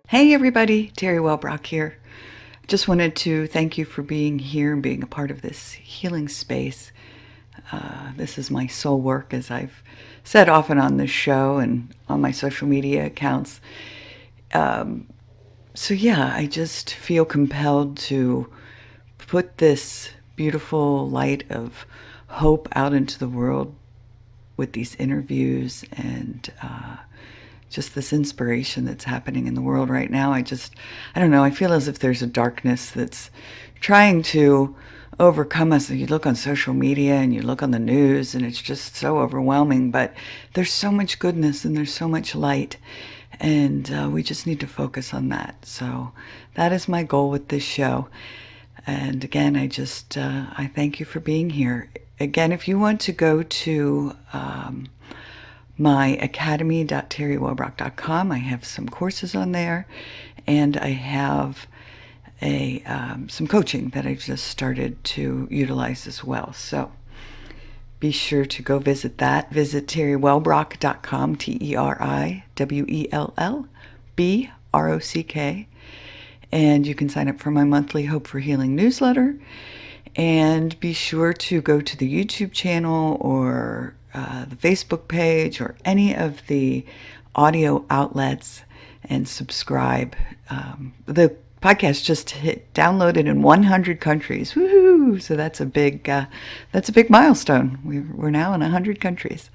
Hey everybody, Teri Wellbrock here. Just wanted to thank you for being here and being a part of this healing space. This is my soul work, as I've said often on this show and on my social media accounts. So, yeah, I just feel compelled to put this beautiful light of hope out into the world with these interviews and just this inspiration that's happening in the world right now. I don't know, I feel as if there's a darkness that's trying to overcome us. You look on social media and you look on the news, and it's just so overwhelming. But there's so much goodness and there's so much light, and we just need to focus on that. So that is my goal with this show. And again, I thank you for being here. Again, if you want to go to my academy.teriwellbrock.com. I have some courses on there, and I have some coaching that I've just started to utilize as well. So be sure to go visit that. Visit teriwellbrock.com, TeriWellbrock, and you can sign up for my monthly Hope for Healing newsletter. And be sure to go to the YouTube channel or the Facebook page or any of the audio outlets and subscribe. The podcast just hit downloaded in 100 countries. Woohoo! So that's a big milestone. We're now in 100 countries.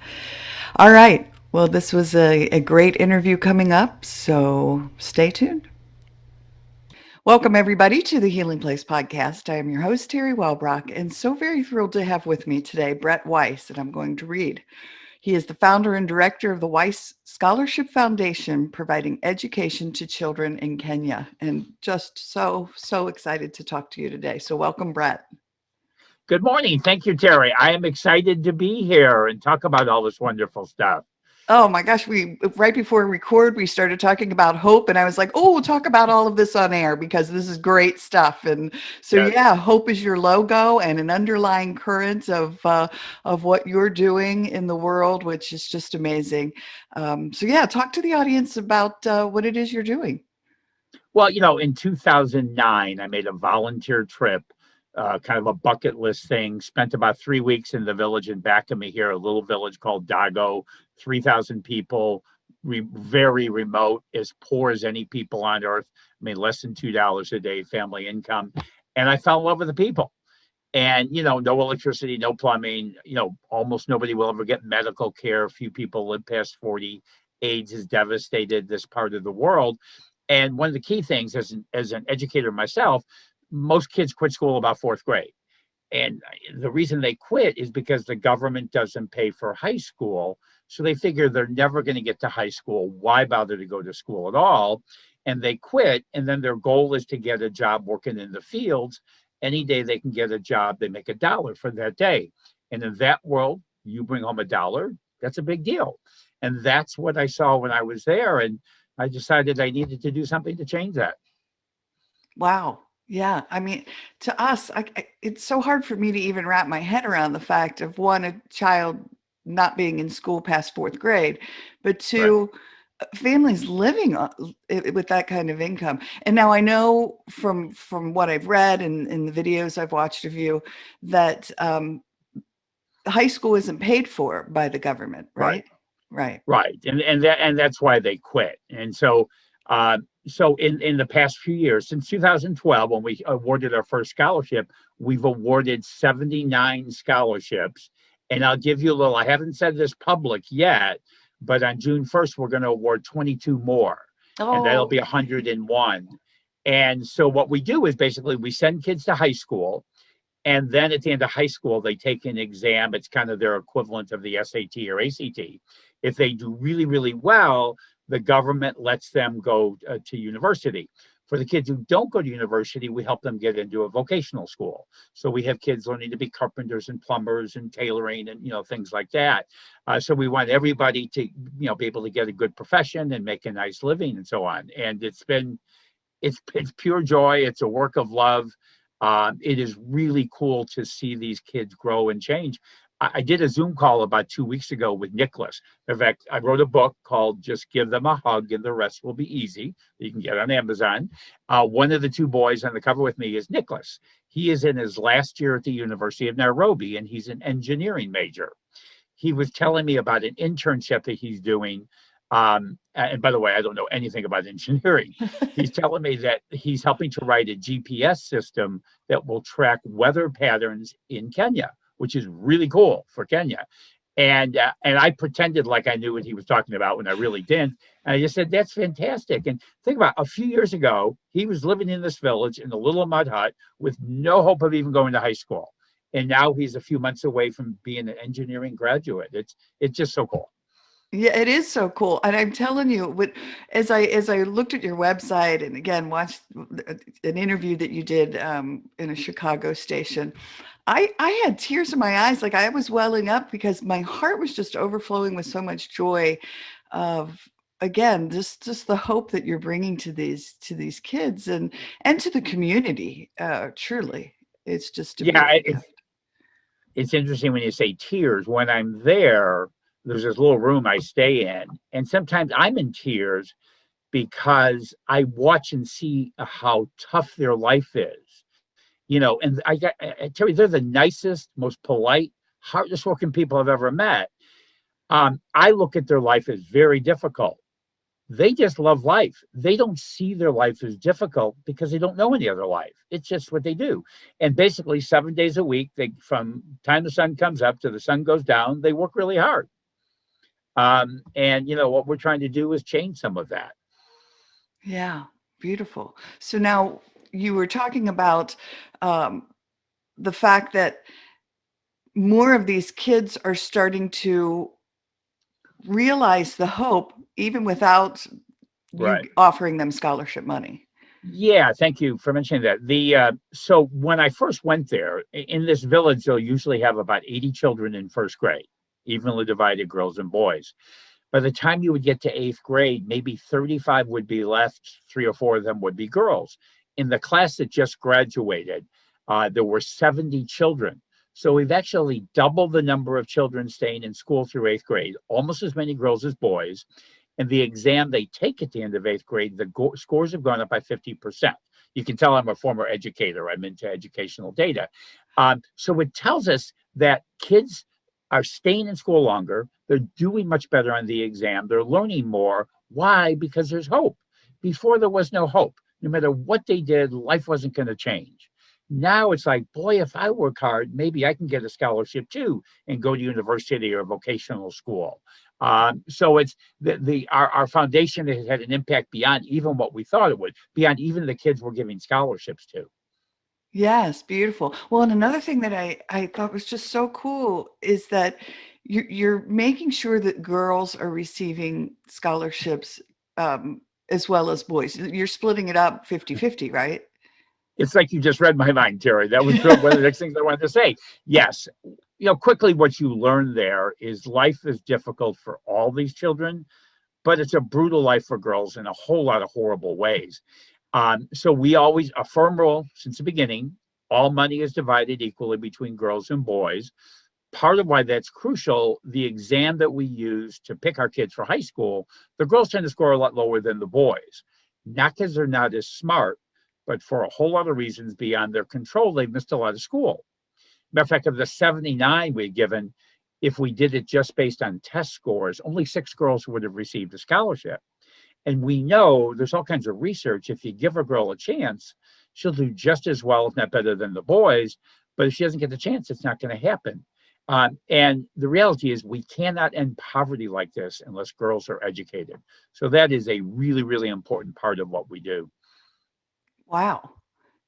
All right. Well, this was a great interview coming up, so stay tuned. Welcome, everybody, to the Healing Place podcast. I am your host, Teri Wellbrock, and so very thrilled to have with me today Brett Weiss, that I'm going to read. He is the founder and director of the Weiss Scholarship Foundation, providing education to children in Kenya. And just so excited to talk to you today. So welcome, Brett. Good morning. Thank you, Terry. I am excited to be here and talk about all this wonderful stuff. Oh my gosh, we right before we record, we started talking about hope, and I was like, "Oh, we'll talk about all of this on air because this is great stuff." And so, Yes. yeah, hope is your logo and an underlying current of what you're doing in the world, which is just amazing. So, yeah, talk to the audience about what it is you're doing. Well, in 2009, I made a volunteer trip, kind of a bucket list thing. Spent about 3 weeks in the village in back of me here, a little village called Dago, 3,000 people, very remote, as poor as any people on earth. I mean, less than $2 a day family income. And I fell in love with the people. And no electricity, no plumbing, almost nobody will ever get medical care. Few people live past 40. AIDS has devastated this part of the world. And one of the key things, as an educator myself, most kids quit school about fourth grade. And the reason they quit is because the government doesn't pay for high school. So they figure they're never going to get to high school. Why bother to go to school at all? And they quit. And then their goal is to get a job working in the fields. Any day they can get a job, they make $1 for that day. And in that world, you bring home $1, that's a big deal. And that's what I saw when I was there. And I decided I needed to do something to change that. Wow. Yeah. I mean, to us, it's so hard for me to even wrap my head around the fact of one, a child not being in school past fourth grade, but Right. two, families living with that kind of income. And now I know from what I've read and in the videos I've watched of you that high school isn't paid for by the government, Right. right? Right. Right, and that's why they quit. And so in the past few years, since 2012, when we awarded our first scholarship, we've awarded 79 scholarships. And I'll give you a little. I haven't said this public yet, but on June 1st, we're going to award 22 more, and that'll Oh, be 101. And so what we do is basically we send kids to high school, and then at the end of high school, they take an exam. It's kind of their equivalent of the SAT or ACT. If they do really, really well, the government lets them go to university. For the kids who don't go to university, we help them get into a vocational school. So we have kids learning to be carpenters and plumbers and tailoring and things like that. So we want everybody to be able to get a good profession and make a nice living and so on. And it's pure joy. It's a work of love. It is really cool to see these kids grow and change. I did a Zoom call about 2 weeks ago with Nicholas. In fact, I wrote a book called Just Give Them a Hug and the Rest Will Be Easy. You can get on Amazon. One of the two boys on the cover with me is Nicholas. He is in his last year at the University of Nairobi, and he's an engineering major. He was telling me about an internship that he's doing. And by the way, I don't know anything about engineering. He's telling me that he's helping to write a GPS system that will track weather patterns in Kenya, which is really cool for Kenya. And I pretended like I knew what he was talking about when I really didn't. And I just said, "That's fantastic." And think about a few years ago, he was living in this village in a little mud hut with no hope of even going to high school, and now he's a few months away from being an engineering graduate. It's just so cool. Yeah, it is so cool. And I'm telling you, as I looked at your website and again watched an interview that you did in a Chicago station, I had tears in my eyes, like I was welling up because my heart was just overflowing with so much joy of again just the hope that you're bringing to these kids and to the community. Truly, it's just a Yeah, beautiful gift. it's interesting when you say tears. When I'm there, there's this little room I stay in, and sometimes I'm in tears because I watch and see how tough their life is. And I tell you, they're the nicest, most polite, hardest working people I've ever met. I look at their life as very difficult. They just love life. They don't see their life as difficult because they don't know any other life. It's just what they do. And basically 7 days a week, they from time the sun comes up to the sun goes down, they work really hard. And what we're trying to do is change some of that. Yeah, beautiful. So now you were talking about um, the fact that more of these kids are starting to realize the hope even without you Right. offering them scholarship money. Yeah, thank you for mentioning that. So when I first went there, in this village, they'll usually have about 80 children in first grade, evenly divided girls and boys. By the time you would get to eighth grade, maybe 35 would be left, three or four of them would be girls. In the class that just graduated, there were 70 children. So we've actually doubled the number of children staying in school through eighth grade, almost as many girls as boys. And the exam they take at the end of eighth grade, the scores have gone up by 50%. You can tell I'm a former educator. I'm into educational data. So it tells us that kids are staying in school longer. They're doing much better on the exam. They're learning more. Why? Because there's hope. Before, there was no hope. No matter what they did, life wasn't going to change. Now it's like, boy, if I work hard, maybe I can get a scholarship too and go to university or vocational school. So it's our foundation has had an impact beyond even what we thought it would, beyond even the kids we're giving scholarships to. Yes, beautiful. Well, and another thing that I thought was just so cool is that you're making sure that girls are receiving scholarships as well as boys. You're splitting it up 50-50, right? It's like you just read my mind, Terry. That was one of the next things I wanted to say. Yes, quickly, what you learn there is life is difficult for all these children, but it's a brutal life for girls in a whole lot of horrible ways. So we always, a firm rule since the beginning, all money is divided equally between girls and boys. Part of why that's crucial, the exam that we use to pick our kids for high school, the girls tend to score a lot lower than the boys. Not because they're not as smart, but for a whole lot of reasons beyond their control, they've missed a lot of school. Matter of fact, of the 79 we'd given, if we did it just based on test scores, only 6 girls would have received a scholarship. And we know there's all kinds of research. If you give a girl a chance, she'll do just as well, if not better, than the boys. But if she doesn't get the chance, it's not going to happen. And the reality is, we cannot end poverty like this unless girls are educated. So that is a really, really important part of what we do. Wow.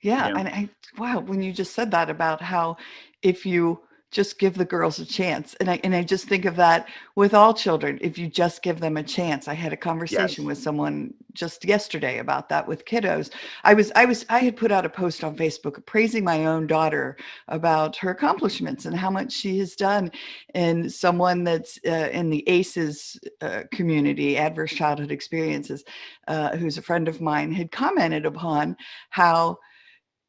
Yeah, Yeah. and wow, when you just said that about how if you just give the girls a chance, and I just think of that with all children, if you just give them a chance. I had a conversation Yes. with someone just yesterday about that with kiddos. I had put out a post on Facebook praising my own daughter about her accomplishments and how much she has done. And someone that's in the ACEs community, Adverse Childhood Experiences, who's a friend of mine, had commented upon how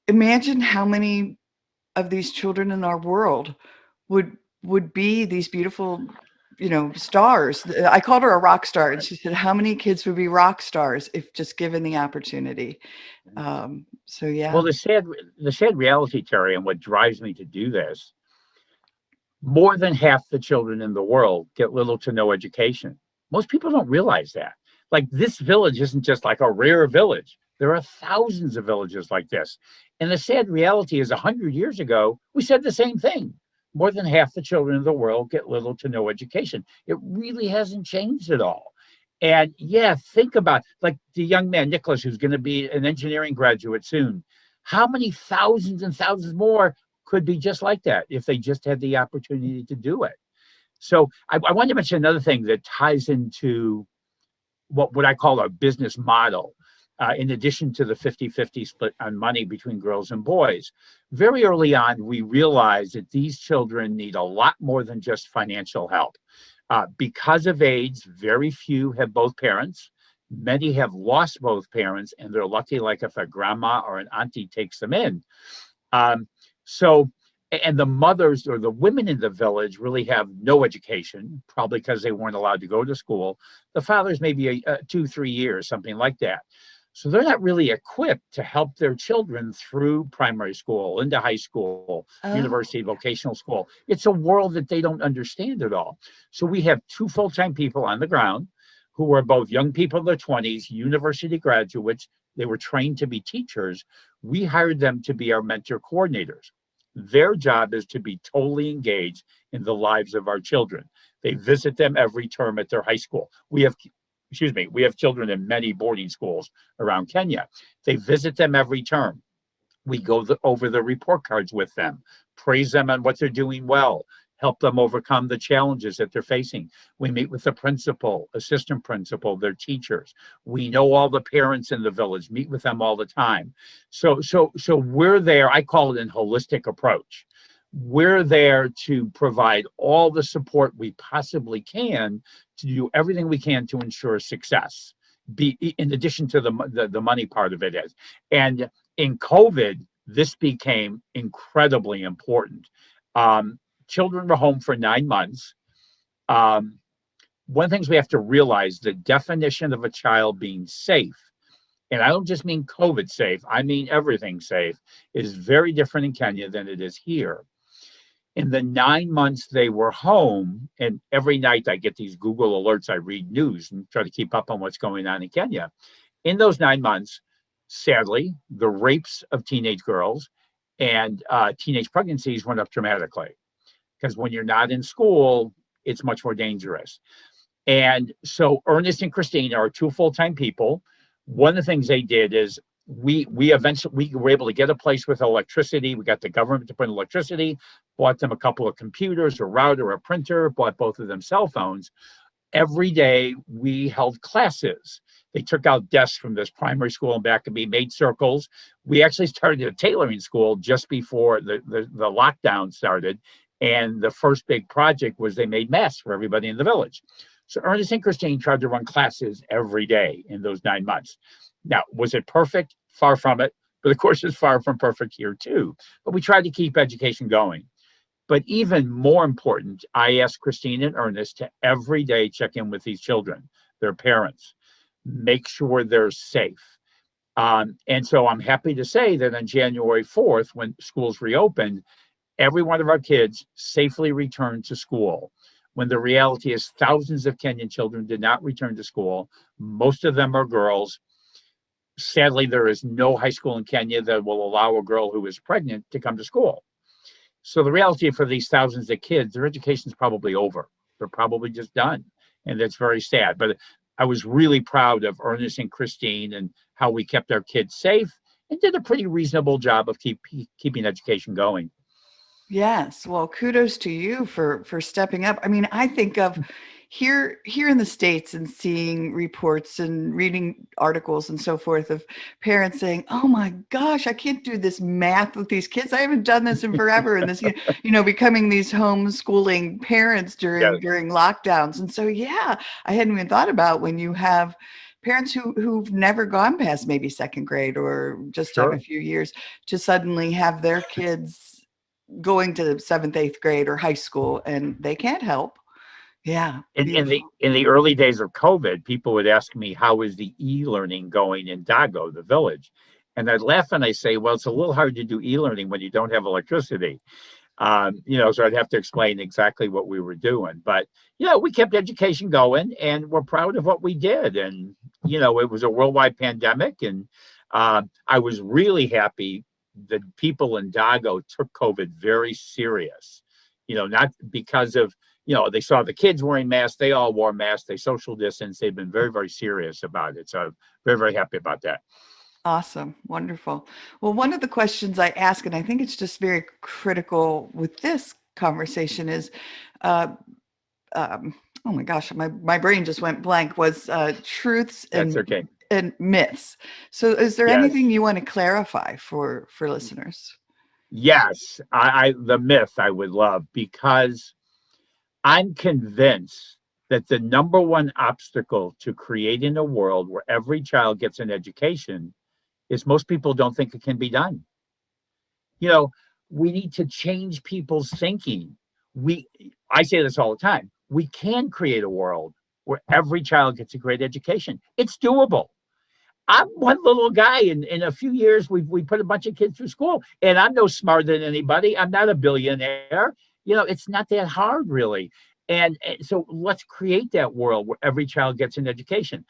imagine how many of these children in our world would would be these beautiful, stars. I called her a rock star, and she said, "How many kids would be rock stars if just given the opportunity?" So Well, yeah. the sad reality, Terry, and what drives me to do this, more than half the children in the world get little to no education. Most people don't realize that. Like, this village isn't just like a rare village. There are thousands of villages like this. And the sad reality is, 100 years ago, we said the same thing. More than half the children in the world get little to no education. It really hasn't changed at all. And yeah, think about like the young man, Nicholas, who's going to be an engineering graduate soon. How many thousands and thousands more could be just like that if they just had the opportunity to do it? So I wanted to mention another thing that ties into what I call a business model. In addition to the 50-50 split on money between girls and boys, very early on, we realized that these children need a lot more than just financial help. Because of AIDS, very few have both parents. Many have lost both parents, and they're lucky, like if a grandma or an auntie takes them in. Um, so, and the mothers or the women in the village really have no education, probably because they weren't allowed to go to school. The fathers maybe 2, 3 years, something like that. So they're not really equipped to help their children through primary school, into high school, Oh. university, vocational school. It's a world that they don't understand at all. So we have two full-time people on the ground who are both young people in their 20s, university graduates. They were trained to be teachers. We hired them to be our mentor coordinators. Their job is to be totally engaged in the lives of our children. They visit them every term at their high school. We have children in many boarding schools around Kenya. They visit them every term. We go over the report cards with them, praise them on what they're doing well, help them overcome the challenges that they're facing. We meet with the principal, assistant principal, their teachers. We know all the parents in the village, meet with them all the time. So we're there. I call it an holistic approach. We're there to provide all the support we possibly can to do everything we can to ensure success. Be in addition to the money part of it is, and in COVID, this became incredibly important. Um, Children were home for 9 months. Um, One of the things we have to realize, the definition of a child being safe, and I don't just mean COVID safe, I mean everything safe, is very different in Kenya than it is here. In the 9 months they were home, and every night I get these Google alerts, I read news and try to keep up on what's going on in Kenya. In those 9 months, sadly, the rapes of teenage girls and teenage pregnancies went up dramatically, because when you're not in school, it's much more dangerous. And so Ernest and Christine are two full-time people. One of the things they did is we were able to get a place with electricity. We got the government to put in electricity, bought them a couple of computers, a router, a printer, bought both of them cell phones. Every day we held classes. They took out desks from this primary school in Backabee, made circles. We actually started a tailoring school just before the lockdown started. And the first big project was they made masks for everybody in the village. So Ernest and Christine tried to run classes every day in those 9 months. Now, was it perfect? Far from it. But of course, it's far from perfect here too. But we tried to keep education going. But even more important, I asked Christine and Ernest to every day check in with these children, their parents, make sure they're safe. And so I'm happy to say that on January 4th, when schools reopened, every one of our kids safely returned to school. When the reality is, thousands of Kenyan children did not return to school. Most of them are girls. Sadly, there is no high school in Kenya that will allow a girl who is pregnant to come to school. So the reality for these thousands of kids, their education is probably over. They're probably just done. And that's very sad. But I was really proud of Ernest and Christine and how we kept our kids safe and did a pretty reasonable job of keeping education going. Yes. Well, kudos to you for stepping up. I mean, I think of here in the States and seeing reports and reading articles and so forth of parents saying, "Oh my gosh, I can't do this math with these kids. I haven't done this in forever." And this, becoming these homeschooling parents Yes, during lockdowns. And so, yeah, I hadn't even thought about when you have parents who've never gone past maybe second grade or just have a sure. few years to suddenly have their kids going to seventh, eighth grade or high school, and they can't help. Yeah, beautiful. In the early days of COVID, people would ask me, how is the e-learning going in Dago, the village? And I'd laugh and I say, well, it's a little hard to do e-learning when you don't have electricity. So I'd have to explain exactly what we were doing. But, we kept education going, and we're proud of what we did. And, it was a worldwide pandemic. And I was really happy that people in Dago took COVID very serious, not because of, they saw the kids wearing masks, they all wore masks, they social distance, they've been very, very serious about it. So very, very happy about that. Awesome. Wonderful. Well, one of the questions I ask, and I think it's just very critical with this conversation, is uh, oh my gosh, my brain just went blank, was truths That's okay. and myths. So is there Yes. anything you want to clarify for listeners? Yes. The myth I would love, because I'm convinced that the number one obstacle to creating a world where every child gets an education is most people don't think it can be done. You know, we need to change people's thinking. We I say this all the time. We can create a world where every child gets a great education. It's doable. I'm one little guy, and in a few years, we put a bunch of kids through school, and I'm no smarter than anybody. I'm not a billionaire. It's not that hard, really. And so let's create that world where every child gets an education.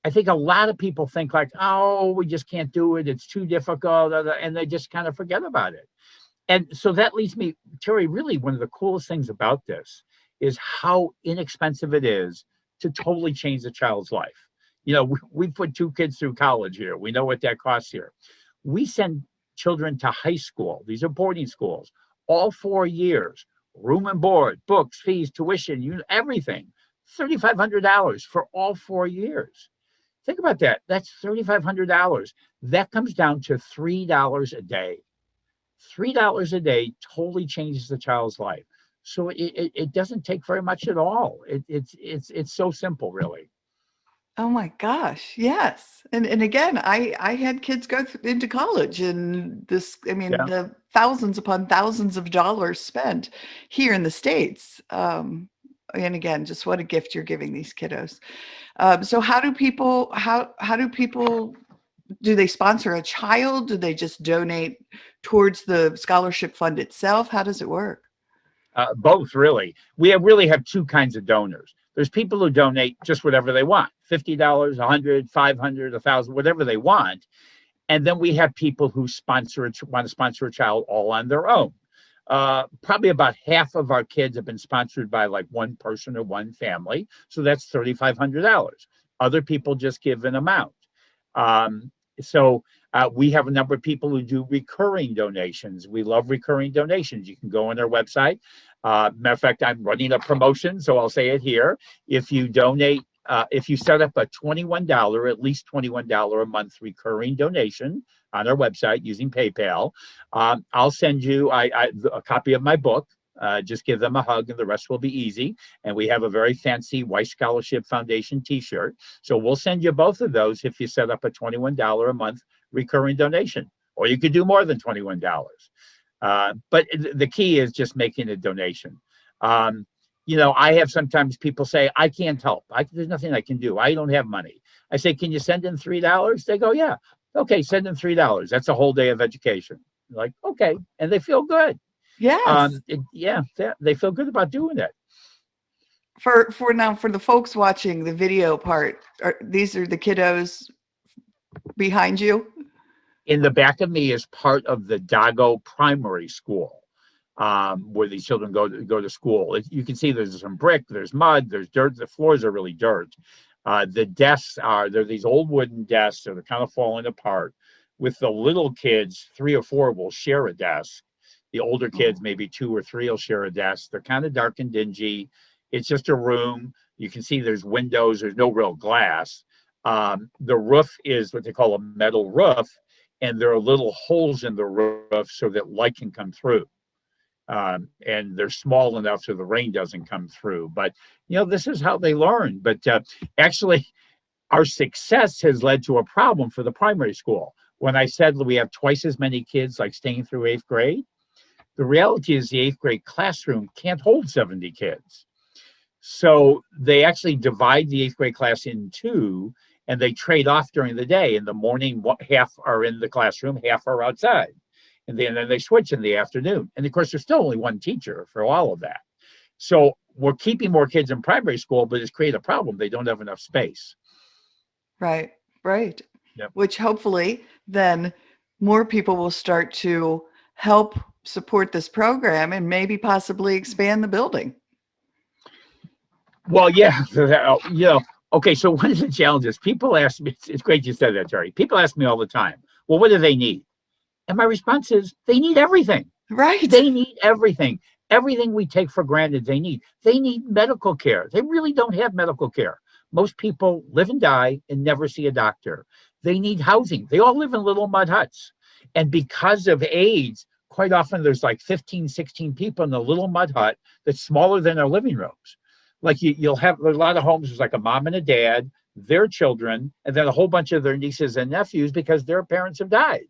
I think a lot of people think like, oh, we just can't do it. It's too difficult, and they just kind of forget about it. And so that leads me, Teri, really one of the coolest things about this is how inexpensive it is to totally change a child's life. We put two kids through college here. We know what that costs here. We send children to high school. These are boarding schools, all 4 years, room and board, books, fees, tuition, everything. $3,500 for all 4 years. Think about that. That's $3,500. That comes down to $3 a day. $3 a day totally changes the child's life. So it doesn't take very much at all. It's so simple, really. Oh my gosh, yes. And again, I had kids go into college, and this, I mean, Yeah. the thousands upon thousands of dollars spent here in the States. And again, just what a gift you're giving these kiddos. So how do people do they sponsor a child? Do they just donate towards the scholarship fund itself? How does it work? Both, really. We really have two kinds of donors. There's people who donate just whatever they want, $50, 100, 500, 1,000, whatever they want. And then we have people who want to sponsor a child all on their own. Probably about half of our kids have been sponsored by like one person or one family. So that's $3,500. Other people just give an amount. So we have a number of people who do recurring donations. We love recurring donations. You can go on our website. Matter of fact, I'm running a promotion, so I'll say it here. If you donate, if you set up a $21, at least $21 a month recurring donation on our website using PayPal, I'll send you a copy of my book. Just give them a hug, and the rest will be easy. And we have a very fancy Weiss Scholarship Foundation T-shirt. So we'll send you both of those if you set up a $21 a month recurring donation, or you could do more than $21. But the key is just making a donation. I have sometimes people say, I can't help. There's nothing I can do. I don't have money. I say, can you send in $3? They go, yeah. Okay, send in $3. That's a whole day of education. Like, okay. And they feel good. Yes. They feel good about doing it. For now, for the folks watching the video part, these are the kiddos behind you? In the back of me is part of the Dago Primary School, where these children go to school. You can see there's some brick, there's mud, there's dirt. The floors are really dirt. The desks they're these old wooden desks that are kind of falling apart. With the little kids, 3 or 4 will share a desk. The older kids, maybe 2 or 3 will share a desk. They're kind of dark and dingy. It's just a room. You can see there's windows. There's no real glass. The roof is what they call a metal roof, and there are little holes in the roof so that light can come through. And they're small enough so the rain doesn't come through. But, this is how they learn. But actually, our success has led to a problem for the primary school. When I said we have twice as many kids like staying through 8th grade, The reality is the eighth grade classroom can't hold 70 kids. So they actually divide the eighth grade class in two, and they trade off during the day. In the morning, half are in the classroom, half are outside. And then they switch in the afternoon. And of course, there's still only one teacher for all of that. So we're keeping more kids in primary school, but it's created a problem. They don't have enough space. Right, right. Yep. Which hopefully then more people will start to help support this program and maybe possibly expand the building. Well, yeah, okay. So one of the challenges people ask me, it's great you said that, Teri. People ask me all the time, well, what do they need? And my response is they need everything. Right. They need everything. Everything we take for granted, they need. They need medical care. They really don't have medical care. Most people live and die and never see a doctor. They need housing. They all live in little mud huts. And because of AIDS, quite often there's like 15, 16 people in a little mud hut that's smaller than their living rooms. Like you'll have a lot of homes, there's like a mom and a dad, their children, and then a whole bunch of their nieces and nephews because their parents have died.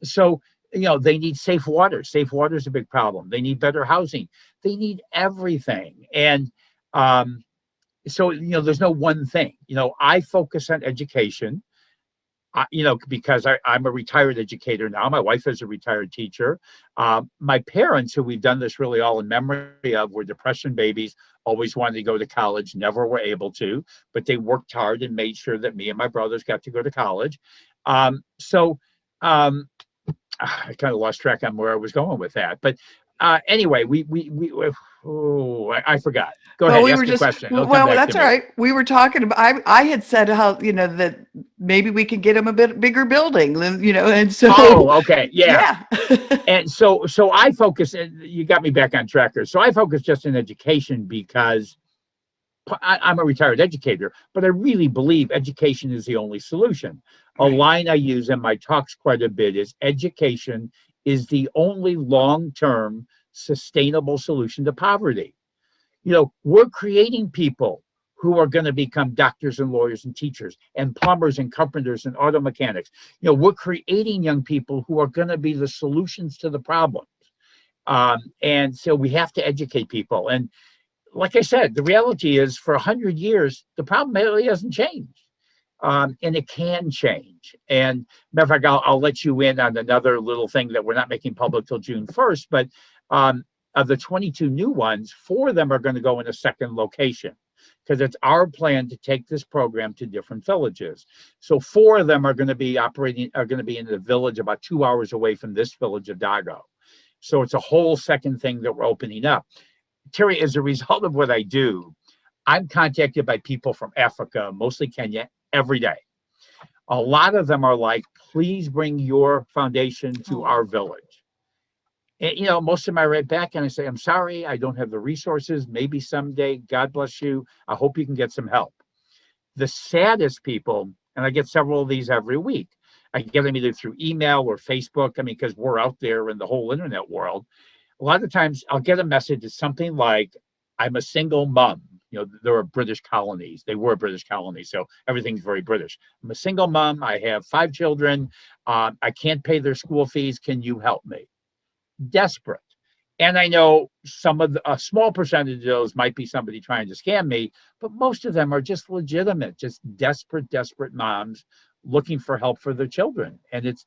So they need safe water. Safe water is a big problem. They need better housing. They need everything. And so there's no one thing. I focus on education. Because I'm a retired educator now. My wife is a retired teacher. My parents, who we've done this really all in memory of, were depression babies, always wanted to go to college, never were able to, but they worked hard and made sure that me and my brothers got to go to college. So I kind of lost track on where I was going with that. But anyway, I forgot. Go ahead, ask a question. Well, that's all right. We were talking about, I had said how, that maybe we could get them a bit bigger building, and so. Oh, okay. Yeah. And so I focus, and you got me back on track here. So I focus just in education because I'm a retired educator, but I really believe education is the only solution. A line I use in my talks quite a bit is education is the only long-term sustainable solution to poverty. We're creating people who are going to become doctors and lawyers and teachers and plumbers and carpenters and auto mechanics. We're creating young people who are going to be the solutions to the problems. And so we have to educate people. And like I said, the reality is for 100 years, the problem really hasn't changed. And it can change. And matter of fact, I'll let you in on another little thing that we're not making public till June 1st, but of the 22 new ones, 4 of them are going to go in a second location because it's our plan to take this program to different villages. So 4 of them are going to be in the village about 2 hours away from this village of Dago. So it's a whole second thing that we're opening up. Teri, as a result of what I do, I'm contacted by people from Africa, mostly Kenya, every day. A lot of them are like, please bring your foundation to our village. And, most of them I write back and I say, I'm sorry, I don't have the resources. Maybe someday, God bless you. I hope you can get some help. The saddest people, and I get several of these every week, I get them either through email or Facebook. Because we're out there in the whole internet world. A lot of times I'll get a message that's something like, I'm a single mom. There are British colonies. They were British colonies. So everything's very British. I'm a single mom. I have 5 children. I can't pay their school fees. Can you help me? Desperate. And I know a small percentage of those might be somebody trying to scam me, but most of them are just legitimate, just desperate you looking for help for their children. And it's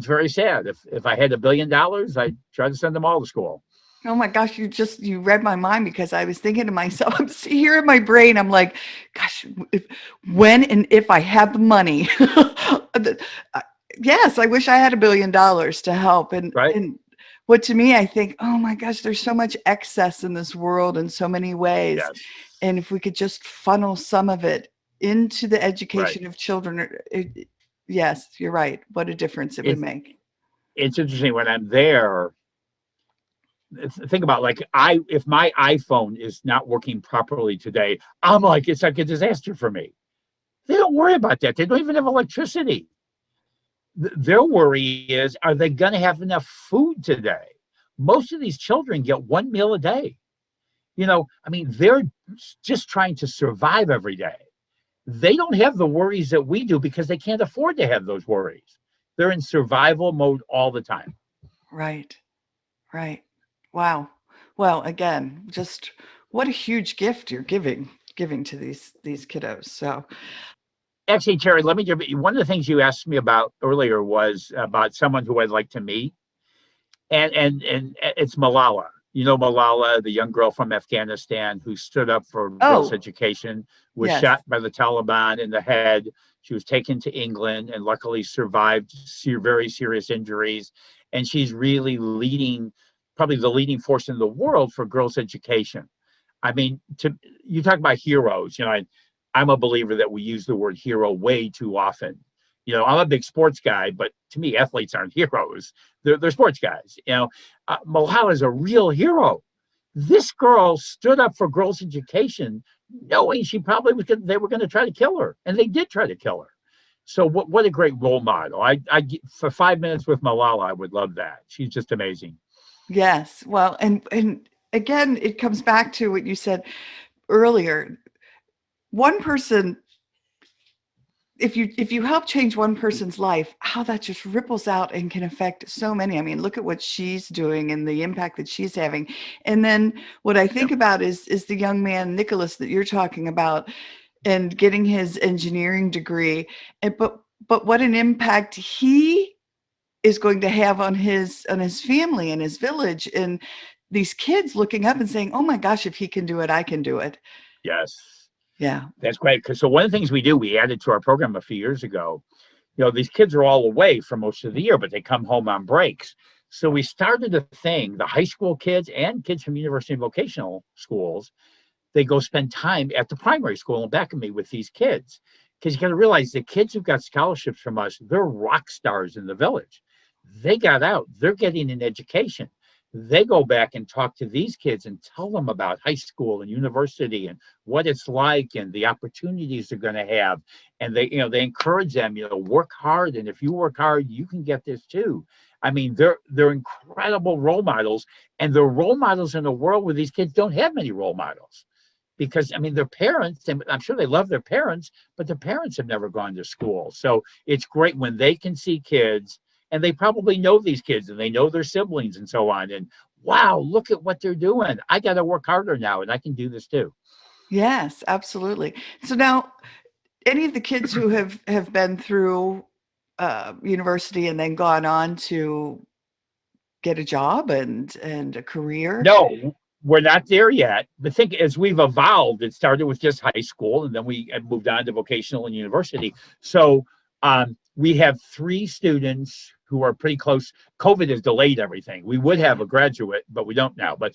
very sad. If I had $1 billion, I'd try to send them all to school. Oh my gosh, you read my mind because I was thinking to myself, I'm here in my brain, I'm like, gosh, when and if I have the money, yes, I wish I had $1 billion to help. And what to me, I think, oh my gosh, there's so much excess in this world in so many ways. Yes. And if we could just funnel some of it into the education of children, yes, you're right. What a difference it would make. It's interesting when I'm there. Think about if my iPhone is not working properly today, I'm like, it's like a disaster for me. They don't worry about that. They don't even have electricity. Their worry is, are they going to have enough food today? Most of these children get 1 meal a day. They're just trying to survive every day. They don't have the worries that we do because they can't afford to have those worries. They're in survival mode all the time. Right. Right. Wow. Well, again, just what a huge gift you're giving to these kiddos. So, Actually, Terry, let me give you one of the things you asked me about earlier was about someone who I'd like to meet. And it's Malala. You know Malala, the young girl from Afghanistan who stood up for girls' oh, education, was yes. shot by the Taliban in the head. She was taken to England and luckily survived very serious injuries. And she's really leading, probably the leading force in the world for girls' education. I mean, to you talk about heroes. I'm a believer that we use the word hero way too often. I'm a big sports guy, but to me, athletes aren't heroes. They're sports guys. Malala is a real hero. This girl stood up for girls' education, knowing she probably was they were going to try to kill her, and they did try to kill her. So what a great role model. For 5 minutes with Malala, I would love that. She's just amazing. Yes. Well, and again, it comes back to what you said earlier. One person, if you help change one person's life, how that just ripples out and can affect so many. I mean, look at what she's doing and the impact that she's having. And then what I Yeah. think about is the young man Nicholas that you're talking about and getting his engineering degree. And but what an impact he is going to have on his family and his village, and these kids looking up and saying, "Oh my gosh, if he can do it, I can do it." Yes. Yeah. That's great. Because so one of the things we do, we added to our program a few years ago. These kids are all away for most of the year, but they come home on breaks. So we started a thing, the high school kids and kids from university and vocational schools, they go spend time at the primary school in Beckham with these kids. Because you got to realize the kids who've got scholarships from us, they're rock stars in the village. They got out, they're getting an education. They go back and talk to these kids and tell them about high school and university and what it's like and the opportunities they're going to have. And they encourage them, work hard. And if you work hard, you can get this too. I mean, they're incredible role models, and they're role models in a world where these kids don't have many role models because I mean their parents, and I'm sure they love their parents, but their parents have never gone to school. So it's great when they can see kids and they probably know these kids and they know their siblings and so on. And wow, look at what they're doing. I got to work harder now and I can do this too. Yes, absolutely. So now, any of the kids who have been through university and then gone on to get a job and a career. No, we're not there yet. But think as we've evolved, it started with just high school, and then we moved on to vocational and university. So we have three students who are pretty close. COVID has delayed everything. We would have Yeah. a graduate, but we don't now. But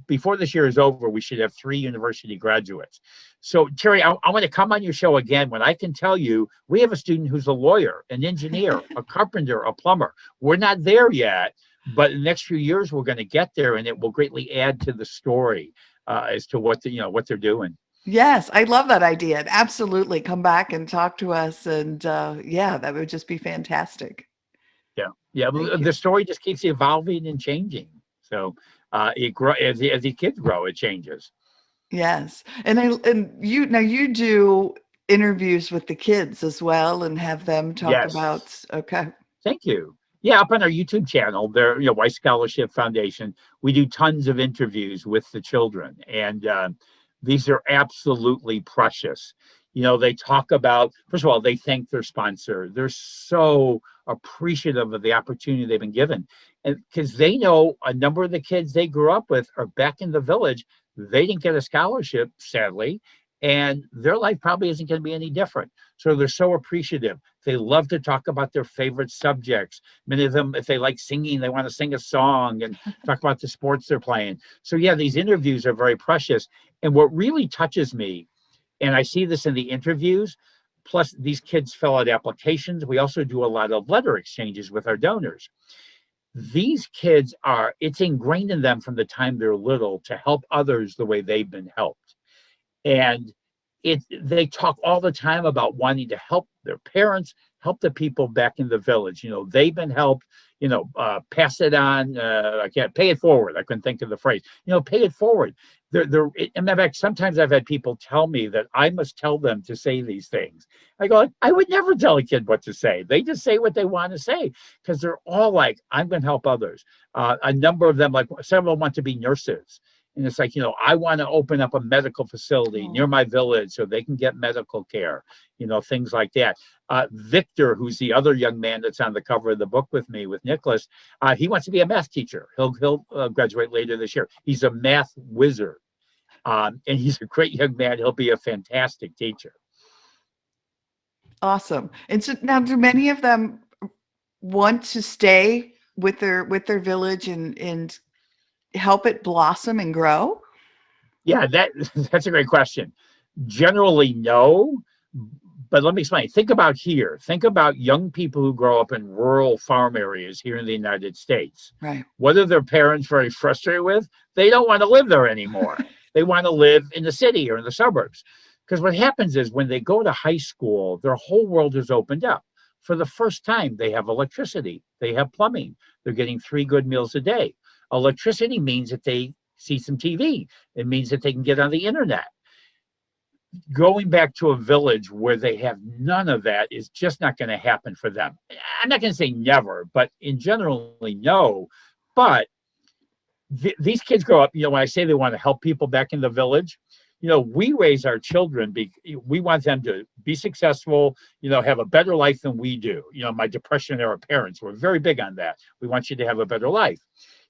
before this year is over, we should have three university graduates. So, Teri, I want to come on your show again when I can tell you we have a student who's a lawyer, an engineer, a carpenter, a plumber. We're not there yet, but in the next few years we're going to get there, and it will greatly add to the story as to what they're doing. Yes, I love that idea. And absolutely come back and talk to us. And yeah, that would just be fantastic. Yeah, yeah. Thank you. The story just keeps evolving and changing. So it grow as the kids grow, it changes. Yes. And you now you do interviews with the kids as well and have them talk Yes. about, okay. Thank you. Yeah, up on our YouTube channel, there, Weiss Scholarship Foundation, we do tons of interviews with the children, and these are absolutely precious. They talk about, first of all, they thank their sponsor. They're so appreciative of the opportunity they've been given, and because they know a number of the kids they grew up with are back in the village. They didn't get a scholarship, sadly, and their life probably isn't going to be any different. So they're so appreciative. They love to talk about their favorite subjects. Many of them, if they like singing, they want to sing a song and talk about the sports they're playing. So, yeah, these interviews are very precious. And what really touches me, and I see this in the interviews, plus these kids fill out applications. We also do a lot of letter exchanges with our donors. These kids it's ingrained in them from the time they're little to help others the way they've been helped. And they talk all the time about wanting to help their parents, help the people back in the village. They've been helped. Pass it on. I can't pay it forward. I couldn't think of the phrase. Pay it forward. In fact, sometimes I've had people tell me that I must tell them to say these things. I go, I would never tell a kid what to say. They just say what they want to say because they're all like, I'm going to help others. A number of them, like several, want to be nurses. And it's like, I want to open up a medical facility near my village so they can get medical care, things like that. Victor, who's the other young man that's on the cover of the book with me, with Nicholas, he wants to be a math teacher. He'll graduate later this year. He's a math wizard. And he's a great young man. He'll be a fantastic teacher. Awesome. And so now, do many of them want to stay with their village and help it blossom and grow? Yeah, that's a great question. Generally, no. But let me explain. Think about here. Think about young people who grow up in rural farm areas here in the United States. Right. What are their parents very frustrated with? They don't want to live there anymore. They want to live in the city or in the suburbs. Because what happens is when they go to high school, their whole world is opened up. For the first time, they have electricity. They have plumbing. They're getting 3 good meals a day. Electricity means that they see some TV. It means that they can get on the internet. Going back to a village where they have none of that is just not going to happen for them. I'm not going to say never, but in generally, no. But these kids grow up, when I say they want to help people back in the village, we raise our children. We want them to be successful, have a better life than we do. My Depression era parents were very big on that. We want you to have a better life.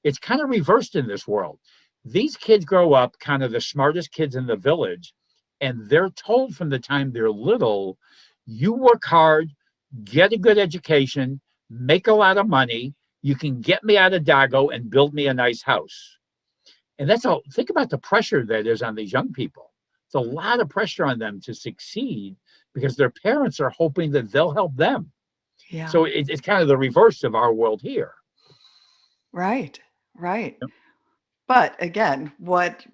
It's kind of reversed in this world. These kids grow up kind of the smartest kids in the village, and they're told from the time they're little, you work hard, get a good education, make a lot of money, you can get me out of Dago and build me a nice house. And that's all. Think about the pressure that is on these young people. It's a lot of pressure on them to succeed because their parents are hoping that they'll help them. Yeah. So it's kind of the reverse of our world here. Right. Yep. But again, what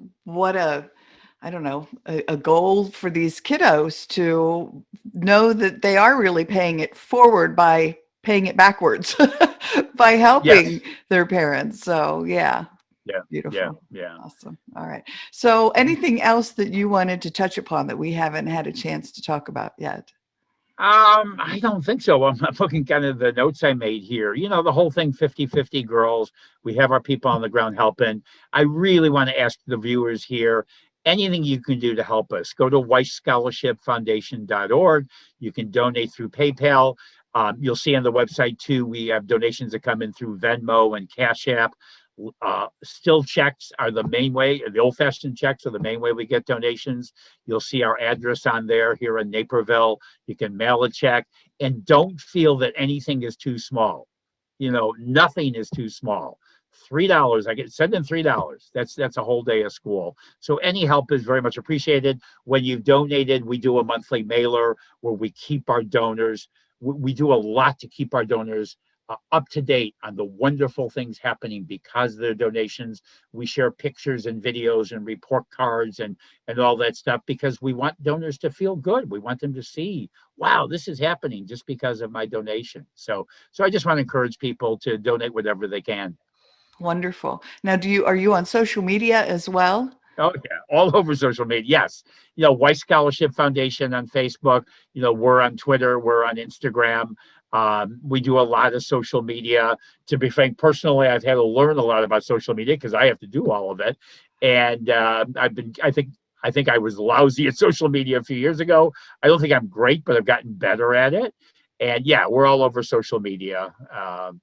I don't know, a goal for these kiddos to know that they are really paying it forward by paying it backwards by helping their parents. So yeah. Beautiful. Yeah. Awesome. All right. So anything else that you wanted to touch upon that we haven't had a chance to talk about yet? I don't think so. I'm looking kind of the notes I made here. The whole thing, 50-50 girls. We have our people on the ground helping. I really want to ask the viewers here, anything you can do to help us. Go to Weiss Scholarship Foundation.org. You can donate through PayPal. You'll see on the website, too, we have donations that come in through Venmo and Cash App. Still checks are the main way. The old-fashioned checks are the main way we get donations. You'll see our address on there here in Naperville. You can mail a check, and don't feel that anything is too small. Nothing is too small. $3, I get send in $3. That's a whole day of school. So any help is very much appreciated. When you've donated, we do a monthly mailer where we keep our donors. We do a lot to keep our donors up to date on the wonderful things happening because of their donations. We share pictures and videos and report cards and all that stuff because we want donors to feel good. We want them to see, wow, this is happening just because of my donation. So I just want to encourage people to donate whatever they can. Wonderful. Now, are you on social media as well? Oh, yeah, all over social media. Yes. Weiss Scholarship Foundation on Facebook. We're on Twitter. We're on Instagram. We do a lot of social media. To be frank, personally, I've had to learn a lot about social media because I have to do all of it. And I think I was lousy at social media a few years ago. I don't think I'm great, but I've gotten better at it. And yeah, we're all over social media.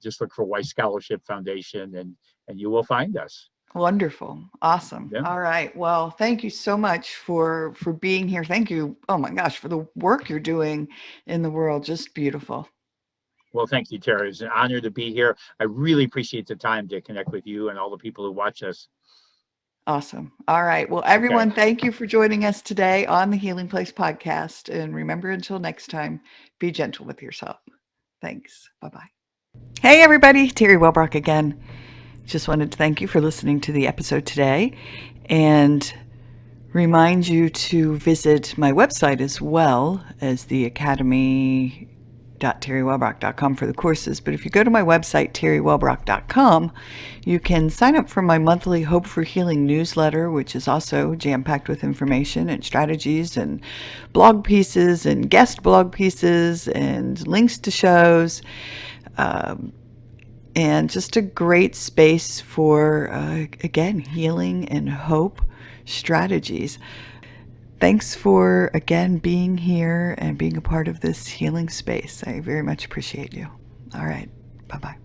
Just look for Weiss Scholarship Foundation and you will find us. Wonderful. Awesome. Yeah. All right. Well, thank you so much for being here. Thank you. Oh my gosh, for the work you're doing in the world. Just beautiful. Well, thank you, Teri. It's an honor to be here. I really appreciate the time to connect with you and all the people who watch us. Awesome. All right. Well, everyone, Thank you for joining us today on the Healing Place podcast. And remember, until next time, be gentle with yourself. Thanks. Bye-bye. Hey, everybody. Teri Wellbrock again. Just wanted to thank you for listening to the episode today and remind you to visit my website as well as the Academy www.teriwellbrock.com for the courses. But if you go to my website, teriwellbrock.com, you can sign up for my monthly Hope for Healing newsletter, which is also jam-packed with information and strategies and blog pieces and guest blog pieces and links to shows. And just a great space for, again, healing and hope strategies. Thanks for, again, being here and being a part of this healing space. I very much appreciate you. All right. Bye-bye.